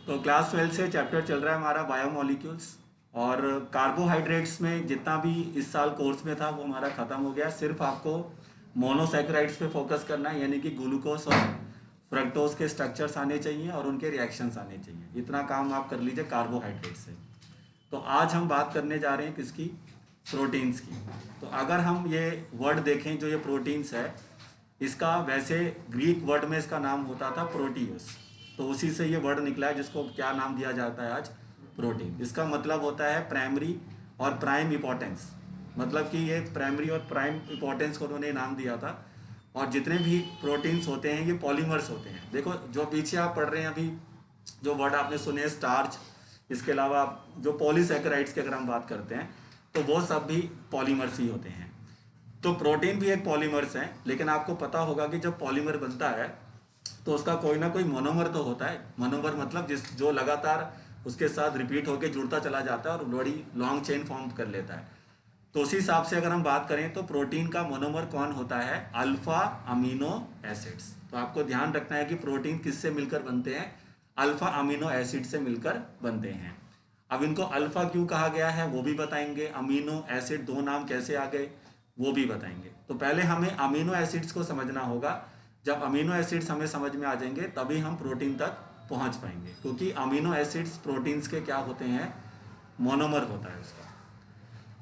तो क्लास 12 से चैप्टर चल रहा है हमारा बायोमोलिक्यूल्स। और कार्बोहाइड्रेट्स में जितना भी इस साल कोर्स में था वो हमारा ख़त्म हो गया। सिर्फ आपको मोनोसैकेराइड्स पे फोकस करना है, यानी कि ग्लूकोज और फ्रक्टोज के स्ट्रक्चर्स आने चाहिए और उनके रिएक्शंस आने चाहिए। इतना काम आप कर लीजिए कार्बोहाइड्रेट से। तो आज हम बात करने जा रहे हैं किसकी? प्रोटीन्स की। तो अगर हम ये वर्ड देखें जो ये प्रोटीन्स है, इसका वैसे ग्रीक वर्ड में इसका नाम होता था प्रोटीयस। तो उसी से ये वर्ड निकला है जिसको क्या नाम दिया जाता है आज? प्रोटीन। इसका मतलब होता है प्राइमरी और प्राइम इंपॉर्टेंस। मतलब कि ये प्राइमरी और प्राइम इंपॉर्टेंस को उन्होंने नाम दिया था। और जितने भी प्रोटीन्स होते हैं ये पॉलीमर्स होते हैं। देखो जो पीछे आप पढ़ रहे हैं अभी, जो वर्ड आपने सुने स्टार्च, इसके अलावा जो पॉलीसैकेराइड्स की अगर हम बात करते हैं तो वो सब भी पॉलीमर्स ही होते हैं। तो प्रोटीन भी एक पॉलीमर्स है, लेकिन आपको पता होगा कि जब पॉलीमर बनता है तो उसका कोई ना कोई मोनोमर तो होता है। मोनोमर मतलब जो लगातार उसके साथ रिपीट होकर जुड़ता चला जाता है और बड़ी लॉन्ग चेन फॉर्म कर लेता है। तो उसी हिसाब से अगर हम बात करें तो प्रोटीन का मोनोमर कौन होता है? Alpha amino acids. तो आपको ध्यान रखना है कि प्रोटीन किससे मिलकर बनते हैं? अल्फा अमीनो एसिड से मिलकर बनते हैं। अब इनको अल्फा क्यों कहा गया है वो भी बताएंगे, अमीनो एसिड दो नाम कैसे आ गए वो भी बताएंगे। तो पहले हमें अमीनो एसिड्स को समझना होगा। जब अमीनो एसिड्स हमें समझ में आ जाएंगे तभी हम प्रोटीन तक पहुंच पाएंगे, क्योंकि अमीनो एसिड्स प्रोटीन्स के क्या होते हैं? मोनोमर होता है उसका।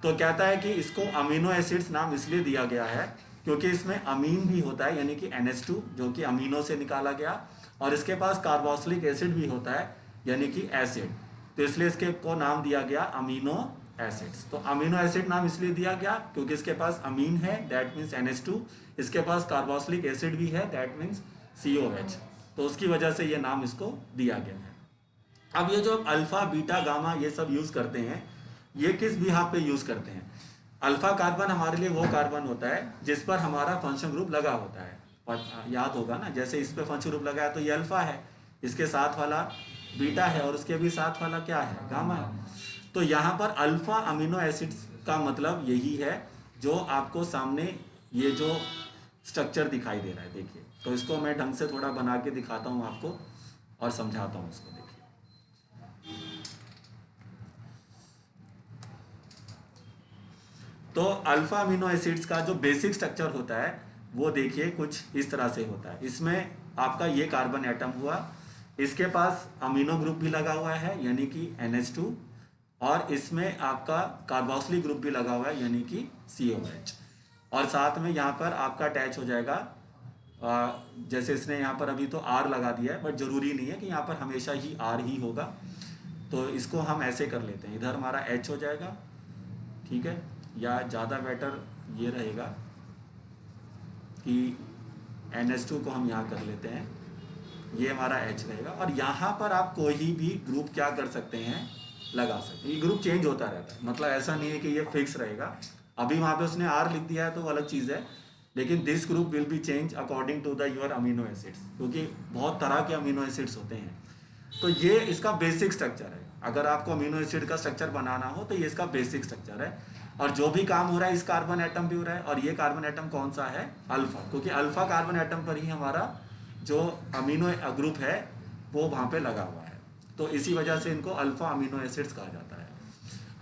तो कहता है कि इसको अमीनो एसिड्स नाम इसलिए दिया गया है क्योंकि इसमें अमीन भी होता है, यानी कि NH2 जो कि अमीनो से निकाला गया, और इसके पास कार्बोक्सिलिक एसिड भी होता है यानी कि एसिड। तो इसलिए इसके को नाम दिया गया अमीनो एसिड्स। तो अमीनो एसिड नाम इसलिए दिया गया क्योंकि इसके पास अमीन है, दैट मीन्स NH2, इसके पास कार्बोक्सिलिक एसिड भी है, दैट मीन्स COH। तो उसकी वजह से ये नाम इसको दिया गया है। अब ये जो अल्फा बीटा गामा ये सब यूज करते हैं, ये किस बिहाफ पे यूज करते हैं? अल्फा कार्बन हमारे लिए वो कार्बन होता है जिस पर हमारा फंक्शन ग्रुप लगा होता है। और याद होगा ना, जैसे इस पे फंक्शन ग्रुप लगा है तो ये अल्फा है, इसके साथ वाला बीटा है और उसके भी साथ वाला क्या है? गामा है। तो यहाँ पर अल्फा अमीनो एसिड्स का मतलब यही है जो आपको सामने ये जो स्ट्रक्चर दिखाई दे रहा है। देखिए, तो इसको मैं ढंग से थोड़ा बना के दिखाता हूँ आपको और समझाता हूँ इसको। देखिए, तो अल्फा अमीनो एसिड्स का जो बेसिक स्ट्रक्चर होता है वो देखिए कुछ इस तरह से होता है। इसमें आपका ये कार्बन एटम हुआ, इसके पास अमीनो ग्रुप भी लगा हुआ है यानी कि NH2, और इसमें आपका कार्बोक्सिलिक ग्रुप भी लगा हुआ है यानी कि COH। और साथ में यहाँ पर आपका अटैच हो जाएगा, जैसे इसने यहाँ पर अभी तो R लगा दिया है, बट जरूरी नहीं है कि यहाँ पर हमेशा ही R ही होगा। तो इसको हम ऐसे कर लेते हैं, इधर हमारा H हो जाएगा, ठीक है, या ज़्यादा बेटर ये रहेगा कि NH2 को हम यहाँ कर लेते हैं, ये हमारा H रहेगा। और यहाँ पर आप कोई भी ग्रुप क्या कर सकते हैं? लगा सकते हैं। ये ग्रुप चेंज होता रहता है, मतलब ऐसा नहीं है कि ये फिक्स रहेगा। अभी वहाँ पे उसने R लिख दिया है तो वो अलग चीज़ है, लेकिन this group will be change according to the your amino acids, क्योंकि बहुत तरह के अमीनो एसिड्स होते हैं। तो ये इसका बेसिक स्ट्रक्चर है। अगर आपको अमीनो एसिड का स्ट्रक्चर बनाना हो तो ये इसका बेसिक स्ट्रक्चर है। और जो भी काम हो रहा है इस कार्बन एटम पे हो रहा है। और ये कार्बन एटम कौन सा है? अल्फा, क्योंकि अल्फा कार्बन एटम पर ही हमारा जो अमीनो ग्रुप है वो वहाँ पे लगा हुआ है। तो इसी वजह से इनको अल्फा अमीनो एसिड्स कहा जाता है।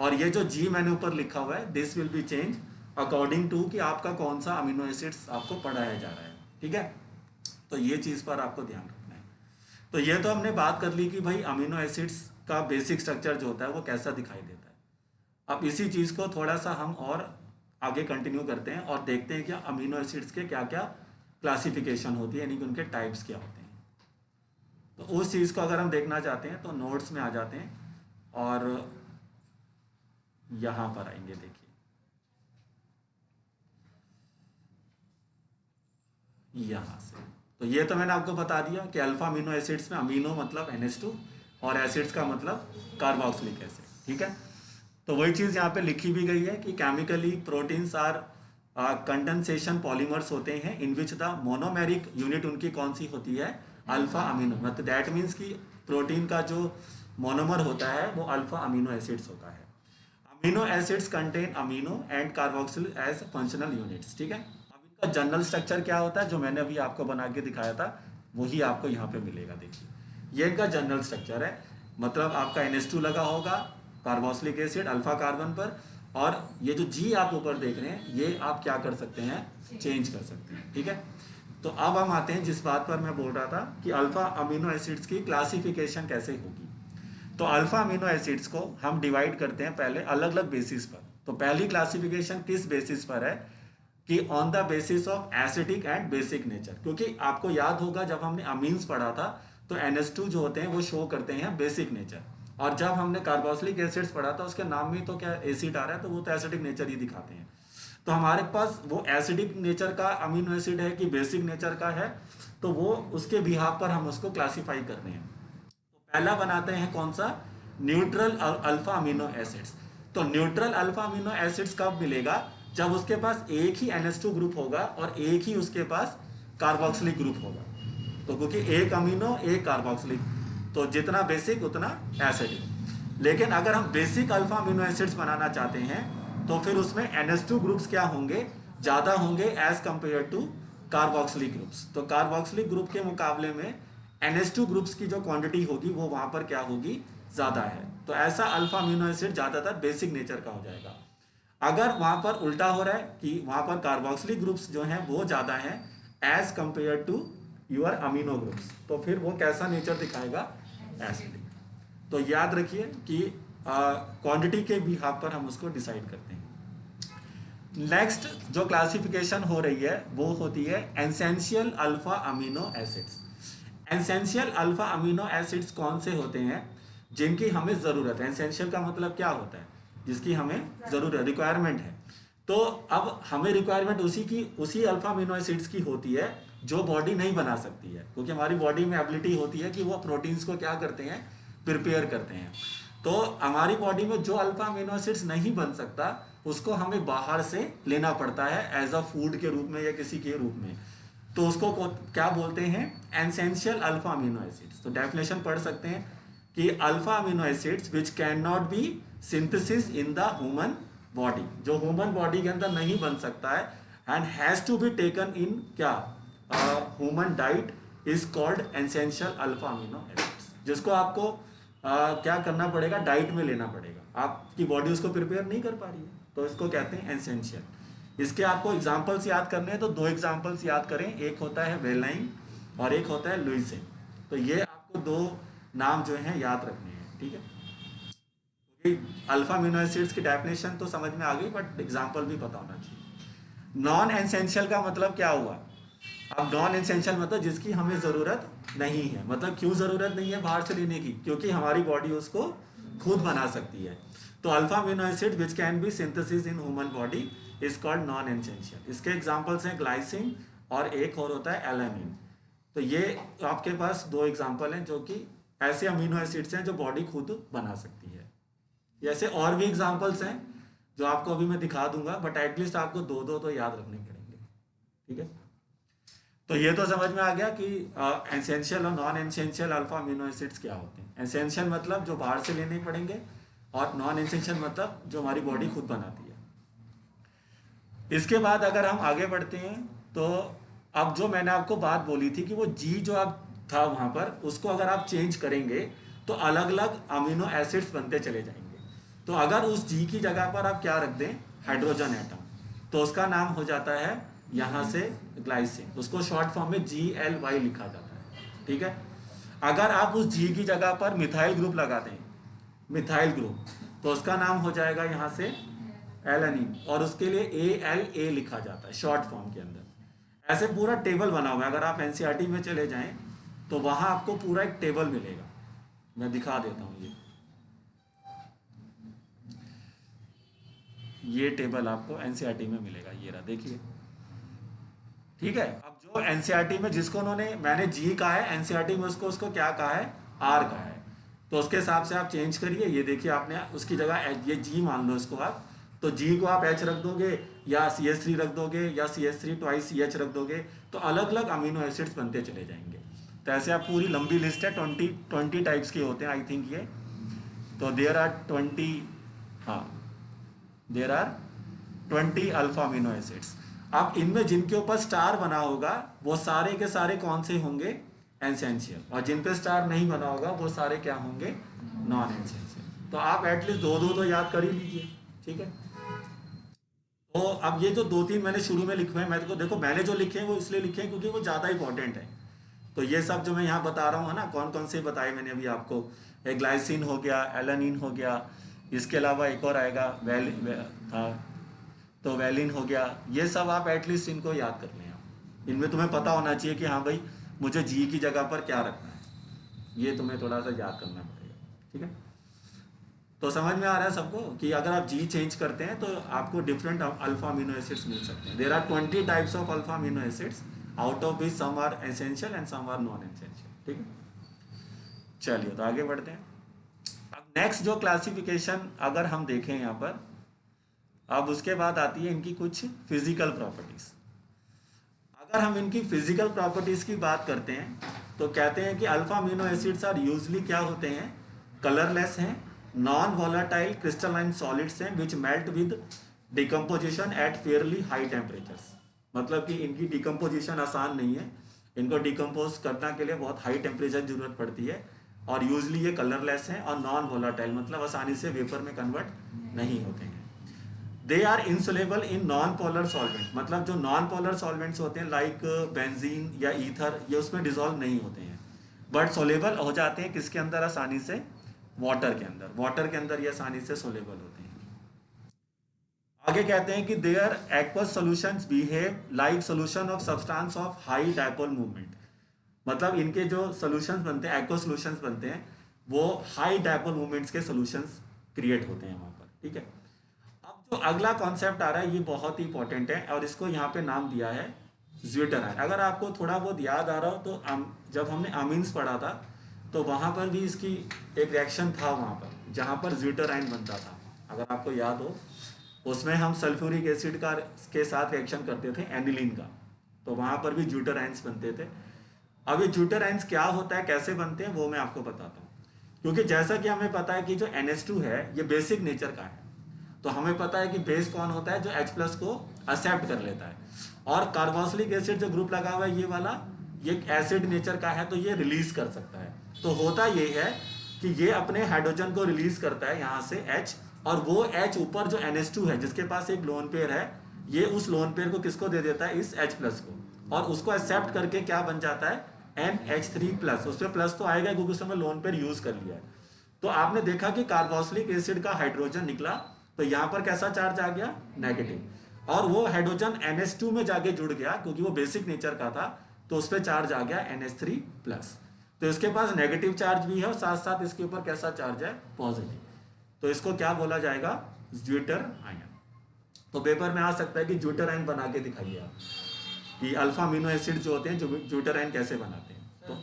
और ये जो G मैंने ऊपर लिखा हुआ है, this will be change according to कि आपका कौन सा अमीनो एसिड्स आपको पढ़ाया जा रहा है, ठीक है। तो ये चीज़ पर आपको ध्यान रखना है। तो ये तो हमने बात कर ली कि भाई अमीनो एसिड्स का बेसिक स्ट्रक्चर जो होता है वो कैसा दिखाई देता है। अब इसी चीज़ को थोड़ा सा हम और आगे कंटिन्यू करते हैं और देखते हैं कि अमीनो एसिड्स के क्या क्या क्लासिफिकेशन होती है, यानी कि उनके टाइप्स क्या होते हैं। तो उस चीज़ को अगर हम देखना चाहते हैं तो नोट्स में आ जाते हैं और यहाँ पर आएंगे। देखिए यहाँ से, तो ये तो मैंने आपको बता दिया कि अल्फा अमीनो एसिड्स में अमीनो मतलब NH2 और एसिड्स का मतलब कार्बोक्सिलिक एसिड, ठीक है। तो वही चीज़ यहाँ पे लिखी भी गई है कि chemically proteins are condensation polymers होते हैं in which the monomeric unit उनकी कौन सी होती है? Alpha amino. मतलब दैट मीन्स कि प्रोटीन का जो मोनोमर होता है वो अल्फा अमीनो एसिड्स होता है। Amino acids contain amino and carboxyl as functional units, ठीक है। अब इनका जनरल स्ट्रक्चर क्या होता है जो मैंने अभी आपको बना के दिखाया था वही आपको यहाँ पे मिलेगा। देखिए, ये इनका जनरल स्ट्रक्चर है। मतलब आपका NH2 लगा होगा कार्बोक्सिलिक एसिड अल्फा कार्बन पर, और ये जो G आप ऊपर देख रहे हैं ये आप क्या कर सकते हैं, चेंज कर सकते हैं। ठीक है, तो अब हम आते हैं जिस बात पर मैं बोल रहा था कि अल्फा अमीनो एसिड्स की क्लासिफिकेशन कैसे होगी। तो अल्फा अमीनो एसिड्स को हम डिवाइड करते हैं पहले अलग अलग बेसिस पर। तो पहली क्लासिफिकेशन किस बेसिस पर है कि on the basis of acidic and basic nature, क्योंकि आपको याद होगा जब हमने अमीन्स पढ़ा था तो NH2 जो होते हैं वो शो करते हैं बेसिक नेचर, और जब हमने कार्बोक्सिलिक एसिड्स पढ़ा था उसके नाम में तो क्या एसिड आ रहा है, तो वो तो एसिडिक नेचर ही दिखाते हैं। तो हमारे पास वो एसिडिक नेचर का अमीनो एसिड है कि बेसिक नेचर का है, तो वो उसके बिहाफ पर हम उसको क्लासीफाई कर रहे हैं। तो पहला बनाते हैं कौन सा, न्यूट्रल अल्फा अमीनो एसिड्स। तो न्यूट्रल अल्फा अमीनो एसिड्स कब मिलेगा, जब उसके पास एक ही NH2 ग्रुप होगा और एक ही उसके पास कार्बोक्सिलिक ग्रुप होगा। तो क्योंकि एक अमीनो एक कार्बोक्सिलिक, तो जितना बेसिक उतना एसिडिक। लेकिन अगर हम बेसिक अल्फा अमीनो एसिड्स बनाना चाहते हैं तो फिर उसमें NH2 ग्रुप्स क्या होंगे, ज़्यादा होंगे as compare to carboxylic groups. तो कार्बोक्सिलिक ग्रुप के मुकाबले में NH2 ग्रुप्स की जो क्वांटिटी होगी वो वहाँ पर क्या होगी, ज़्यादा है। तो ऐसा अल्फा अमीनो एसिड ज़्यादातर बेसिक नेचर का हो जाएगा। अगर वहाँ पर उल्टा हो रहा है कि वहाँ पर कार्बोक्सिलिक ग्रुप्स जो हैं वो ज़्यादा हैं as compare to your amino groups, तो फिर वो कैसा नेचर दिखाएगा, एसिडिक। तो याद रखिए कि क्वांटिटी के बिहाफ पर हम उसको डिसाइड करते हैं। नेक्स्ट जो क्लासिफिकेशन हो रही है वो होती है essential alpha amino acids. Essential alpha amino acids कौन से होते हैं जिनकी हमें ज़रूरत है। एसेंशियल का मतलब क्या होता है, जिसकी हमें ज़रूरत, रिक्वायरमेंट है। तो अब हमें रिक्वायरमेंट उसी अल्फा अमीनो एसिड्स की होती है जो बॉडी नहीं बना सकती है, क्योंकि हमारी बॉडी में एबिलिटी होती है कि वो प्रोटीन्स को क्या करते हैं, प्रिपेयर करते हैं। तो हमारी बॉडी में जो अल्फा अमीनो एसिड्स नहीं बन सकता उसको हमें बाहर से लेना पड़ता है एज अ फूड के रूप में या किसी के रूप में। तो उसको क्या बोलते हैं, एसेंशियल अल्फा अमीनो एसिड्स। तो डेफिनेशन पढ़ सकते हैं कि alpha amino acids which can not be synthesis in the human body, जो ह्यूमन बॉडी के अंदर नहीं बन सकता है and has to be taken in क्या human diet is called essential alpha amino acids, जिसको आपको क्या करना पड़ेगा, डाइट में लेना पड़ेगा। आपकी बॉडी उसको प्रिपेयर नहीं कर पा रही है, तो इसको कहते हैं एसेंशियल। इसके आपको एग्जाम्पल्स याद करने हैं तो दो एग्जाम्पल्स याद करें, एक होता है वेलाइन और एक होता है लुइसिन। तो ये आपको दो नाम जो हैं याद रखने हैं, ठीक है। अल्फा अमीनो एसिड्स की डेफिनेशन तो समझ में आ गई, बट एग्जाम्पल भी पता होना चाहिए। नॉन एसेंशियल का मतलब क्या हुआ, अब नॉन एसेंशियल मतलब जिसकी हमें ज़रूरत नहीं है। मतलब क्यों ज़रूरत नहीं है बाहर से लेने की, क्योंकि हमारी बॉडी उसको खुद बना सकती है। तो alpha amino acid which can be synthesis in human body is called non essential. इसके एग्जांपल्स हैं ग्लाइसिन और एक और होता है एलानिन। तो ये आपके पास दो एग्जांपल हैं जो कि ऐसे अमीनो एसिड्स हैं जो बॉडी खुद बना सकती है। ऐसे और भी एग्जांपल्स हैं जो आपको अभी मैं दिखा दूंगा, बट एटलीस्ट आपको दो दो तो याद रखने पड़ेंगे, ठीक है। तो ये तो समझ में आ गया कि एसेंशियल और non essential alpha amino acids क्या होते हैं। एसेंशियल मतलब जो बाहर से लेने पड़ेंगे, और नॉन एसेंशियल मतलब जो हमारी बॉडी खुद बनाती है। इसके बाद अगर हम आगे बढ़ते हैं तो अब जो मैंने आपको बात बोली थी कि वो जी जो आप था वहाँ पर, उसको अगर आप चेंज करेंगे तो अलग अलग अमीनो एसिड्स बनते चले जाएंगे। तो अगर उस जी की जगह पर आप क्या रख दें, हाइड्रोजन एटम, तो उसका नाम हो जाता है यहाँ से ग्लाइसिन। उसको शॉर्ट फॉर्म में GLY लिखा जाता है, ठीक है। अगर आप उस जी की जगह पर मिथाइल ग्रुप लगा दें, मिथाइल ग्रुप, तो उसका नाम हो जाएगा यहाँ से एलानिन, और उसके लिए ALA लिखा जाता है शॉर्ट फॉर्म के अंदर। ऐसे पूरा टेबल बना हुआ है। अगर आप NCERT में चले जाएं तो वहाँ आपको पूरा एक टेबल मिलेगा, मैं दिखा देता हूँ। ये टेबल आपको NCERT में मिलेगा, ये रहा, देखिए, ठीक है। अब जो NCERT में जिसको मैंने G कहा है, NCERT में उसको क्या कहा है, R कहा है। तो उसके हिसाब से आप चेंज करिए। ये देखिए, आपने उसकी जगह ये G मान लो इसको आप, तो G को आप H रख दोगे या CH3 रख दोगे या CH3 ट्वाइस CH रख दोगे, तो अलग अलग अमीनो एसिड्स बनते चले जाएंगे। तो ऐसे आप पूरी लंबी लिस्ट है, 20 टाइप्स के होते हैं आई थिंक ये। तो there are 20 alpha amino acids. अब इनमें जिनके ऊपर स्टार बना होगा वो सारे के सारे कौन से होंगे, एसेंशियल, और जिन पे स्टार नहीं बना होगा वो सारे क्या होंगे, नॉन एसेंशियल। तो आप एटलीस्ट दो दो तो याद कर ही लीजिए, ठीक है। तो अब ये जो दो तीन मैंने शुरू में लिखे हैं, मैं तो देखो मैंने जो लिखे हैं वो इसलिए लिखे हैं क्योंकि वो ज़्यादा इंपॉर्टेंट है। तो ये सब जो मैं यहाँ बता रहा हूँ है ना, कौन कौन से बताए मैंने अभी आपको, एक ग्लाइसिन हो गया, एलानिन हो गया, इसके अलावा एक और आएगा था, तो वैलिन हो गया। ये सब आप एटलीस्ट इनको याद कर लें आप, इनमें तुम्हें पता होना चाहिए कि हाँ भाई मुझे जी की जगह पर क्या रखना है, ये तुम्हें थोड़ा सा याद करना पड़ेगा, ठीक है। तो समझ में आ रहा है सबको कि अगर आप जी चेंज करते हैं तो आपको डिफरेंट अल्फा अमीनो एसिड्स मिल सकते हैं। There are 20 types of alpha amino acids, out of which some are essential and some are non essential, ठीक है। चलिए तो आगे बढ़ते हैं। अब नेक्स्ट जो क्लासिफिकेशन अगर हम देखें यहाँ पर, अब उसके बाद आती है इनकी कुछ फिजिकल प्रॉपर्टीज। अगर हम इनकी फिजिकल प्रॉपर्टीज की बात करते हैं तो कहते हैं कि alpha amino acids are usually क्या होते हैं, कलरलेस हैं, नॉन वॉलेटाइल क्रिस्टलाइन सॉलिड्स हैं which melt with decomposition at fairly high temperatures. मतलब कि इनकी डिकम्पोजिशन आसान नहीं है, इनको डिकम्पोज करने के लिए बहुत हाई टेम्परेचर जरूरत पड़ती है, और यूजली ये कलरलेस हैं और नॉन वॉलेटाइल मतलब आसानी से वेपर में कन्वर्ट नहीं होते हैं। They are insoluble in non polar solvent, मतलब जो नॉन पोलर सॉल्वेंट्स होते हैं लाइक बेंजीन या ईथर, ये उसमें डिजोल्व नहीं होते हैं, बट सोलेबल हो जाते हैं किसके अंदर, आसानी से वाटर के अंदर, वाटर के अंदर ये आसानी से सोलेबल होते हैं। आगे कहते हैं कि their aqueous solutions behave like solution of substance of high dipole movement, मतलब इनके जो सॉल्यूशंस बनते हैं, एक्वस सॉल्यूशंस बनते हैं, वो हाई डायपोल मूवमेंट्स के सॉल्यूशंस क्रिएट होते हैं वहां पर, ठीक है। अब जो अगला कॉन्सेप्ट आ रहा है ये बहुत ही इंपॉर्टेंट है, और इसको यहाँ पे नाम दिया है ज्विटर। अगर आपको थोड़ा बहुत याद आ रहा हो तो जब हमने अमीन्स पढ़ा था तो वहां पर भी इसकी एक रिएक्शन था वहां पर जहां पर ज्विटर आयन बनता था, अगर आपको याद हो। उसमें हम सल्फ्यूरिक एसिड का के साथ रिएक्शन करते थे एनिलीन का, तो वहां पर भी ज्विटर आयंस बनते थे। अब ये ज्विटर आयंस क्या होता है, कैसे बनते हैं, वो मैं आपको बताता हूँ। क्योंकि जैसा कि हमें पता है कि जो NH2 है ये बेसिक नेचर का है, तो हमें पता है कि बेस कौन होता है, जो H+ को एक्सेप्ट कर लेता है, और कार्बोक्सिलिक एसिड जो ग्रुप लगा हुआ है ये वाला, ये एसिड नेचर का है तो ये रिलीज कर सकता है। तो होता ये है कि ये अपने हाइड्रोजन को रिलीज करता है यहाँ से H, और वो H ऊपर जो NH2 है जिसके पास एक लोन पेयर है, ये उस लोन पेयर को किसको दे देता है, इस H+ को, और उसको एक्सेप्ट करके क्या बन जाता है, NH3+। उस पर प्लस तो आएगा क्योंकि उसमें लोन पेयर यूज कर लिया है। तो आपने देखा कि कार्बोक्सिलिक एसिड का हाइड्रोजन निकला तो यहाँ पर कैसा चार्ज आ गया, नेगेटिव, और वो हाइड्रोजन NH2 में जाके जुड़ गया क्योंकि वो बेसिक नेचर का था, तो उस पर चार्ज आ गया NH3+। तो इसके पास नेगेटिव चार्ज भी है और साथ साथ इसके ऊपर कैसा चार्ज है, पॉजिटिव। तो इसको क्या बोला जाएगा, ज्विटर आयन। तो पेपर में आ सकता है कि ज्विटर आयन बना के दिखाइए आप कि अल्फा अमीनो एसिड जो होते हैं जो ज्विटर आयन कैसे बनाते हैं। तो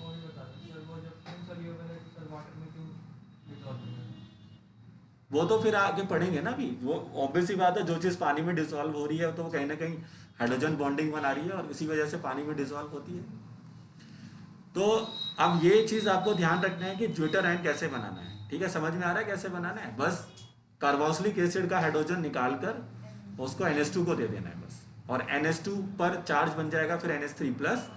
वो तो फिर आगे पढ़ेंगे ना, अभी वो ऑब्वियस ही बात है, जो चीज़ पानी में डिसॉल्व हो रही है तो वो कहीं ना कहीं हाइड्रोजन बॉन्डिंग बना रही है और इसी वजह से पानी में डिसॉल्व होती है। तो अब ये चीज़ आपको ध्यान रखना है कि ज्विटर आयन कैसे बनाना है, ठीक है, समझ में आ रहा है कैसे बनाना है। बस कार्बोक्सिलिक एसिड का हाइड्रोजन निकाल कर उसको NH2 को दे देना है बस, और NH2 पर चार्ज बन जाएगा फिर NH3+,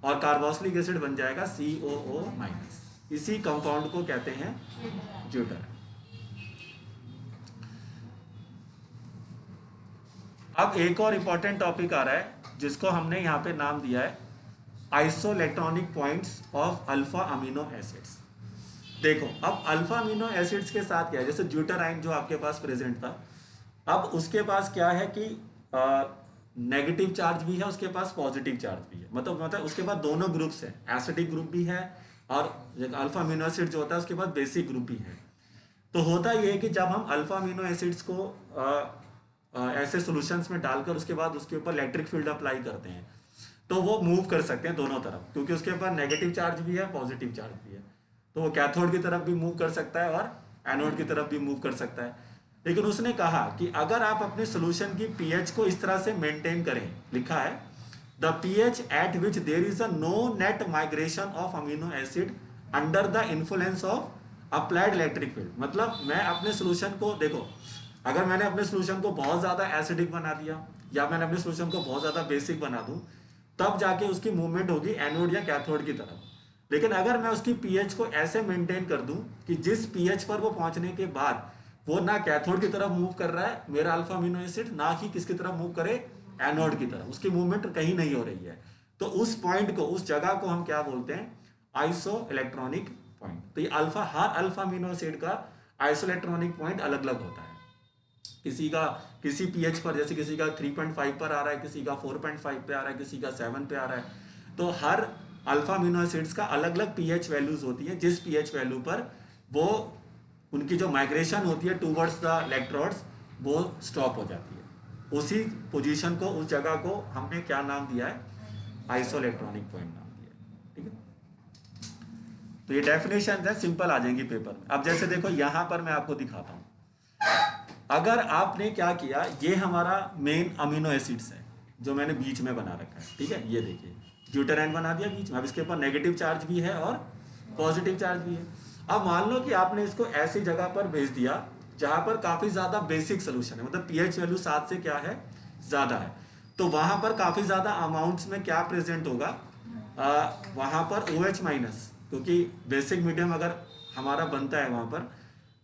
और कार्बोक्सिलिक एसिड बन जाएगा COO-। इसी कंपाउंड को कहते हैं ज्विटर। अब एक और इंपॉर्टेंट टॉपिक आ रहा है जिसको हमने यहाँ पे नाम दिया है isoelectronic points of alpha amino acids. देखो अब अल्फा अमीनो एसिड्स के साथ क्या है, जैसे ज्विटर आयन जो आपके पास प्रेजेंट था, अब उसके पास क्या है कि नेगेटिव चार्ज भी है, उसके पास पॉजिटिव चार्ज भी है, मतलब उसके पास दोनों ग्रुप्स हैं, एसिडिक ग्रुप भी है और अल्फा अमीनो एसिड जो होता है उसके पास बेसिक ग्रुप भी है। तो होता यह है कि जब हम अल्फा अमीनो एसिड्स को ऐसे सॉल्यूशंस में डालकर उसके बाद उसके ऊपर इलेक्ट्रिक फील्ड अप्लाई करते हैं तो वो मूव कर सकते हैं दोनों तरफ, क्योंकि उसके पास नेगेटिव चार्ज भी है, पॉजिटिव चार्ज भी है। तो वो कैथोड की तरफ भी मूव कर सकता है और एनोड की तरफ भी मूव कर सकता है। लेकिन उसने कहा कि अगर आप अपने सोल्यूशन की पीएच को इस तरह से मेंटेन करें, लिखा है the pH at which there is a no net migration of amino acid under the influence of applied electric field. मतलब मैं अपने सोल्यूशन को, देखो अगर मैंने अपने सोल्यूशन को बहुत ज़्यादा एसिडिक बना दिया या मैंने अपने सोल्यूशन को बहुत ज़्यादा बेसिक बना दूं, तब जाके उसकी मूवमेंट होगी एनोड या कैथोड की तरफ। लेकिन अगर मैं उसकी पीएच को ऐसे मेंटेन कर दूं कि जिस पीएच पर वो पहुंचने के बाद वो ना कैथोड की तरफ मूव कर रहा है मेरा अल्फा अमीनो एसिड, ना ही किसकी तरफ मूव करे, एनोड की तरफ, उसकी मूवमेंट कहीं नहीं हो रही है, तो उस पॉइंट को, उस जगह को हम क्या बोलते हैं, आइसो इलेक्ट्रॉनिक पॉइंट। तो ये अल्फा, हर अल्फा अमीनो एसिड का आइसो इलेक्ट्रॉनिक पॉइंट अलग अलग होता है। किसी का किसी पीएच पर, जैसे किसी का 3.5 पर आ रहा है, किसी का 4.5 पे आ रहा है, किसी का 7 पे आ रहा है। तो हर अल्फा अमीनो एसिड्स का अलग अलग पीएच वैल्यूज होती है, जिस पीएच वैल्यू पर वो उनकी जो माइग्रेशन होती है टूवर्ड्स द इलेक्ट्रोड्स वो स्टॉप हो जाती है। उसी पोजीशन को, उस जगह को हमने क्या नाम दिया है, आइसो इलेक्ट्रॉनिक पॉइंट नाम दिया है। ठीक है, तो ये डेफिनेशन है, सिंपल आ जाएंगी पेपर में। अब जैसे देखो यहां पर मैं आपको दिखाता हूं, अगर आपने क्या किया, ये हमारा मेन अमीनो एसिड्स है जो मैंने बीच में बना रखा है। ठीक है, ये देखिए ग्लूटाराइन बना दिया बीच में। अब इसके ऊपर नेगेटिव चार्ज भी है और पॉजिटिव चार्ज भी है। अब मान लो कि आपने इसको ऐसी जगह पर भेज दिया जहां पर काफी ज्यादा बेसिक सोल्यूशन है, मतलब पीएच वैल्यू 7 से क्या है, ज्यादा है, तो वहां पर काफी ज्यादा अमाउंट्स में क्या प्रेजेंट होगा, वहां पर OH माइनस, क्योंकि बेसिक मीडियम अगर हमारा बनता है वहां पर,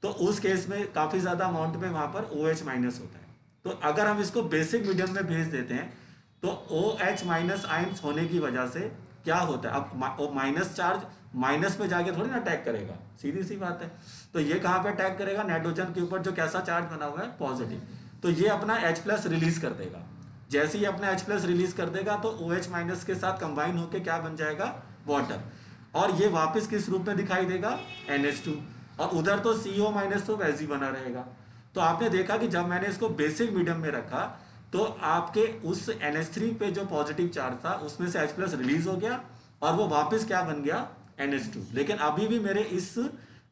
तो उस केस में काफी ज्यादा अमाउंट में वहां पर OH माइनस होता है। तो अगर हम इसको बेसिक मीडियम में भेज देते हैं तो OH माइनस आयंस होने की वजह से क्या होता है, अब माइनस चार्ज माइनस में जाके थोड़ी ना अटैक करेगा, सीधी सी बात है। तो ये कहां पे अटैक करेगा, नाइट्रोजन के ऊपर जो कैसा चार्ज बना हुआ है, पॉजिटिव। तो ये अपना H+ रिलीज कर देगा। जैसे ही अपना H+ रिलीज कर देगा तो OH माइनस के साथ कंबाइन होकर क्या बन जाएगा, वाटर, और ये वापस किस रूप में दिखाई देगा, NH2। और उधर तो CO माइनस तो वैसे ही बना रहेगा। तो आपने देखा कि जब मैंने इसको बेसिक मीडियम में रखा तो आपके उस NH3 पे जो पॉजिटिव चार्ज था उसमें से H+ रिलीज हो गया और वो वापस क्या बन गया, NH2। लेकिन अभी भी मेरे इस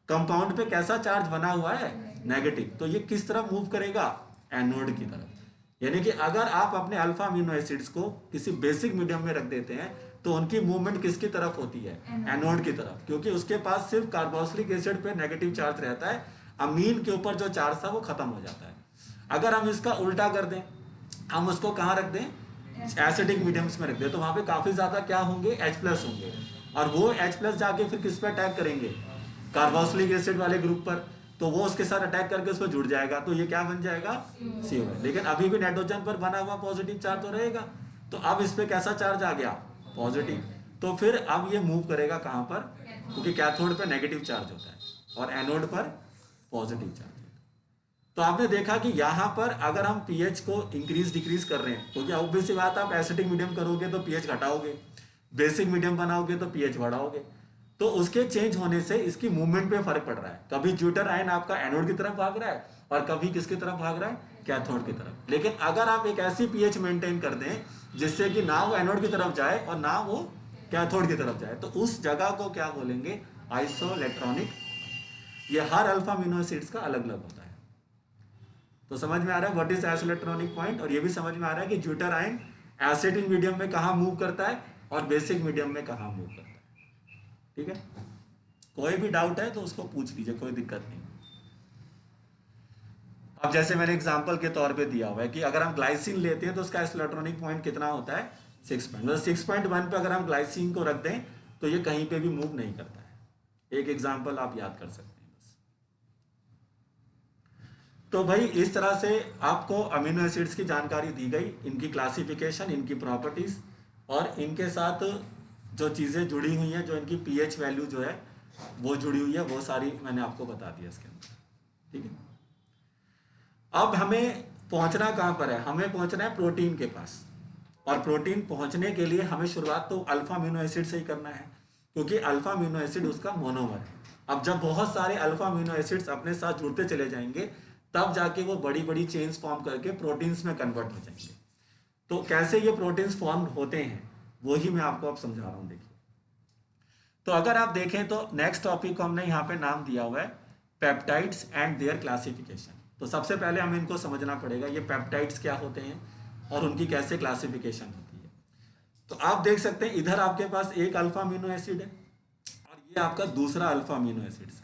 कंपाउंड पे कैसा चार्ज बना हुआ है, नेगेटिव। तो ये किस तरफ मूव करेगा, एनोड की तरफ। यानी कि अगर आप अपने अल्फा अमीनो एसिड्स को किसी बेसिक मीडियम में रख देते हैं तो उनकी मूवमेंट किसकी तरफ होती है, एनोड की तरफ, क्योंकि उसके पास सिर्फ कार्बोक्सिलिक एसिड पे नेगेटिव चार्ज रहता है, अमीन के ऊपर जो चार्ज था वो खत्म हो जाता है। अगर हम इसका उल्टा कर दें, हम उसको कहाँ रख दें, एसिडिक मीडियम्स में रख दें, तो वहां पे काफी ज्यादा क्या होंगे, H+ होंगे, और वो H+ जाके फिर किस पे अटैक करेंगे, कार्बोक्सिलिक एसिड वाले ग्रुप पर, तो वो उसके साथ अटैक करके उस पर जुड़ जाएगा, तो ये क्या बन जाएगा, CO। लेकिन अभी भी नाइट्रोजन पर बना हुआ पॉजिटिव चार्ज तो रहेगा, तो अब इस पे कैसा चार्ज आ गया, पॉजिटिव। तो फिर अब ये मूव करेगा कहां पर, क्योंकि कैथोड पर नेगेटिव चार्ज होता है और एनोड पर पॉजिटिव चार्ज। तो आपने देखा कि यहां पर अगर हम पीएच को इंक्रीज डिक्रीज कर रहे हैं, क्योंकि ऑब्वियस सी बात, आप एसिडिक मीडियम करोगे तो पीएच घटाओगे, बेसिक मीडियम बनाओगे तो पीएच बढ़ाओगे, तो उसके चेंज होने से इसकी मूवमेंट पे फर्क पड़ रहा है। कभी ज्यूटर आयन आपका एनोड की तरफ भाग रहा है और कभी किसकी तरफ भाग रहा है, कैथोड की तरफ। लेकिन अगर आप एक ऐसी पीएच मेंटेन कर दें जिससे कि ना वो एनोड की तरफ जाए और ना वो कैथोड की तरफ जाए, तो उस जगह को क्या बोलेंगे, आइसो इलेक्ट्रॉनिक। ये हर अल्फा अमीनो एसिड्स का अलग अलग होता है। तो समझ में आ रहा है what is iso electronic point, और ये भी समझ में आ रहा है कि ज्यूटर आयन एसिडिक मीडियम में कहां मूव करता है और बेसिक मीडियम में कहां मूव करता है। ठीक है, कोई भी डाउट है तो उसको पूछ लीजिए, कोई दिक्कत नहीं। अब जैसे मैंने एग्जांपल के तौर पे दिया हुआ है कि अगर हम ग्लाइसिन लेते हैं तो उसका इलेक्ट्रॉनिक पॉइंट कितना होता है, 6 पॉइंट। मतलब 6.1 पे अगर हम ग्लाइसिन को रख दें तो ये कहीं पे भी मूव नहीं करता है। एक एग्जांपल आप याद कर सकते हैं बस। तो भाई इस तरह से आपको अमीनो एसिड्स की जानकारी दी गई, इनकी क्लासिफिकेशन, इनकी प्रॉपर्टीज, और इनके साथ जो चीज़ें जुड़ी हुई हैं, जो इनकी पीएच वैल्यू जो है वो जुड़ी हुई है, वो सारी मैंने आपको बता दिया इसके अंदर। ठीक है, अब हमें पहुंचना कहां पर है, हमें पहुंचना है प्रोटीन के पास, और प्रोटीन पहुंचने के लिए हमें शुरुआत तो अल्फा अमीनो एसिड से ही करना है, क्योंकि अल्फा अमीनो एसिड उसका मोनोमर है। अब जब बहुत सारे अल्फा अमीनो एसिड्स अपने साथ जुड़ते चले जाएंगे तब जाके वो बड़ी बड़ी चेन्स फॉर्म करके प्रोटीन्स में कन्वर्ट हो जाएंगे। तो कैसे ये प्रोटीन्स फॉर्म होते हैं वो ही मैं आपको अब समझा रहा हूं। देखिए, तो अगर आप देखें तो नेक्स्ट टॉपिक को हमने यहाँ पे नाम दिया हुआ है पेप्टाइड्स एंड देयर क्लासिफिकेशन। तो सबसे पहले हमें इनको समझना पड़ेगा, ये पेप्टाइड्स क्या होते हैं और उनकी कैसे क्लासिफिकेशन होती है। तो आप देख सकते हैं इधर आपके पास एक अल्फा अमीनो एसिड है और ये आपका दूसरा अल्फा अमीनो एसिड है।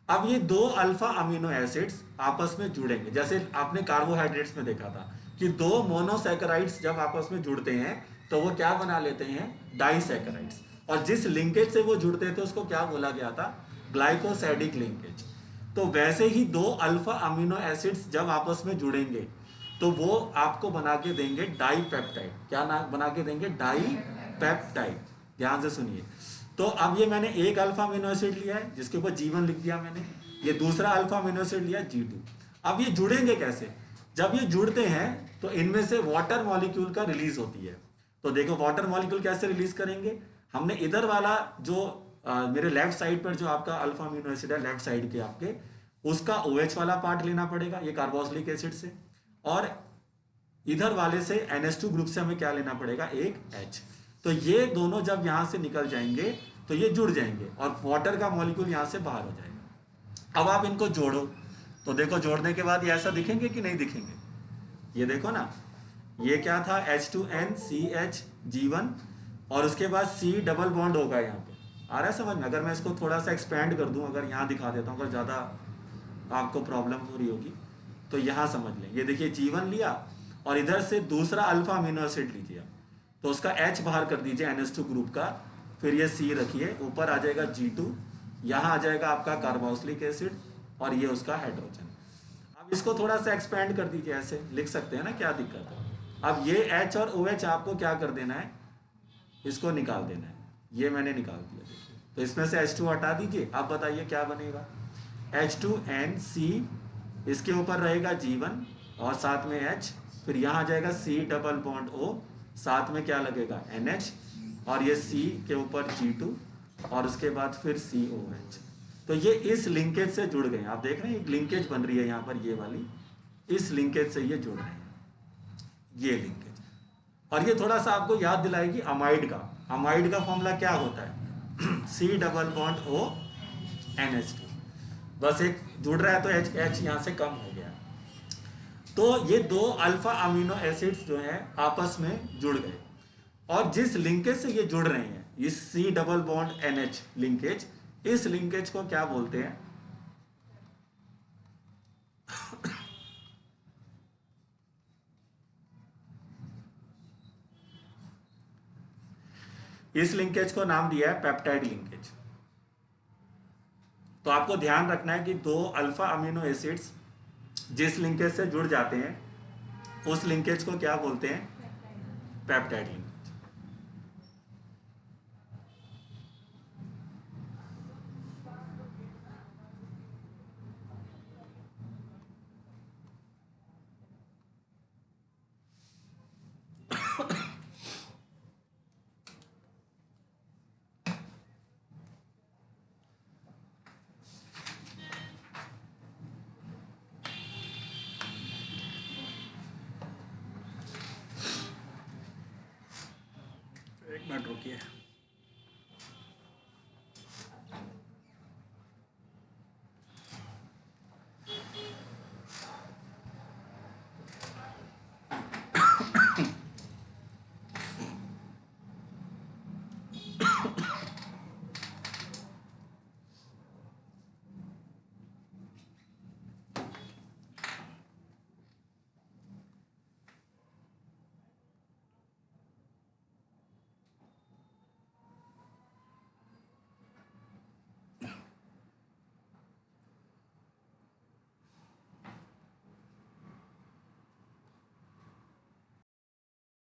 अब ये दो अल्फा अमीनो एसिड्स आपस में जुड़ेंगे, जैसे आपने कार्बोहाइड्रेट्स में देखा था कि दो मोनोसैकेराइड्स जब आपस में जुड़ते हैं तो वो क्या बना लेते हैं, डाइसैकेराइड्स। और जिस लिंकेज से वो जुड़ते थे उसको क्या बोला गया था, ग्लाइकोसाइडिक लिंकेज। तो वैसे ही दो अल्फा अमीनो एसिड्स जब आपस में जुड़ेंगे तो वो आपको बना के देंगे डाई पेप्टाइड। क्या ना बना के देंगे, डाई पेप्टाइड। ध्यान से सुनिए। तो अब ये मैंने एक अल्फा अमीनो एसिड लिया है जिसके ऊपर जीवन लिख दिया मैंने, ये दूसरा अल्फा अमीनो एसिड लिया G2। अब ये जुड़ेंगे कैसे, जब ये जुड़ते हैं तो इनमें से वाटर मॉलिक्यूल का रिलीज होती है। तो देखो वाटर मॉलिक्यूल कैसे रिलीज करेंगे, हमने इधर वाला जो मेरे लेफ्ट साइड पर जो आपका अल्फा अमीनो एसिड है लेफ्ट साइड के आपके, उसका OH वाला पार्ट लेना पड़ेगा ये कार्बोक्सिलिक एसिड से, और इधर वाले से NH2 ग्रुप से हमें क्या लेना पड़ेगा, एक H। तो ये दोनों जब यहां से निकल जाएंगे तो ये जुड़ जाएंगे और वाटर का मॉलिक्यूल यहां से बाहर हो जाएगा। अब आप इनको जोड़ो तो देखो जोड़ने के बाद ये ऐसा दिखेंगे कि नहीं दिखेंगे, ये देखो ना, ये क्या था H2NCHG1 और उसके बाद C डबल बॉन्ड होगा यहाँ पे। आ रहा है समझ में? अगर मैं इसको थोड़ा सा एक्सपेंड कर दूं, अगर यहाँ दिखा देता हूँ, अगर ज़्यादा आपको प्रॉब्लम हो रही होगी तो यहाँ समझ लें। ये देखिए G1 लिया और इधर से दूसरा अल्फा अमीनो एसिड लीजिए, तो उसका H बाहर कर दीजिए NH2 ग्रुप का, फिर ये C रखिए, ऊपर आ जाएगा G2, यहाँ आ जाएगा आपका कार्बोक्सिलिक एसिड और ये उसका हाइड्रोजन। अब इसको थोड़ा सा एक्सपेंड कर दीजिए, ऐसे लिख सकते हैं ना, क्या दिक्कत है। अब ये H और OH आपको क्या कर देना है, इसको निकाल देना है। ये मैंने निकाल दिया देखिए, तो इसमें से H2 हटा दीजिए। अब बताइए क्या बनेगा, H2NC, इसके ऊपर रहेगा G1 और साथ में H, फिर यहाँ आ जाएगा C डबल बॉन्ड O, साथ में क्या लगेगा NH, और ये C के ऊपर G2 और उसके बाद फिर COH। तो ये इस लिंकेज से जुड़ गए। आप देख रहे हैं एक लिंकेज बन रही है यहाँ पर, ये वाली, इस लिंकेज से ये जुड़ रहे हैं, ये लिंकेज। और ये थोड़ा सा आपको याद दिलाएगी अमाइड का। अमाइड का फॉर्मूला क्या होता है C double bond O NH2, बस एक जुड़ रहा है तो H यहाँ से कम हो गया। तो ये दो अल्फा अमीनो एसिड्स जो हैं आपस में जुड़ गए, और जिस लिंकेज से ये जुड़ रहे हैं, इस C double bond NH linkage, इस लिंकेज को क्या बोलते हैं, इस लिंकेज को नाम दिया है पेप्टाइड लिंकेज। तो आपको ध्यान रखना है कि दो अल्फा अमीनो एसिड्स जिस लिंकेज से जुड़ जाते हैं उस लिंकेज को क्या बोलते हैं, पेप्टाइड लिंकेज। एक मिनट रुकिए।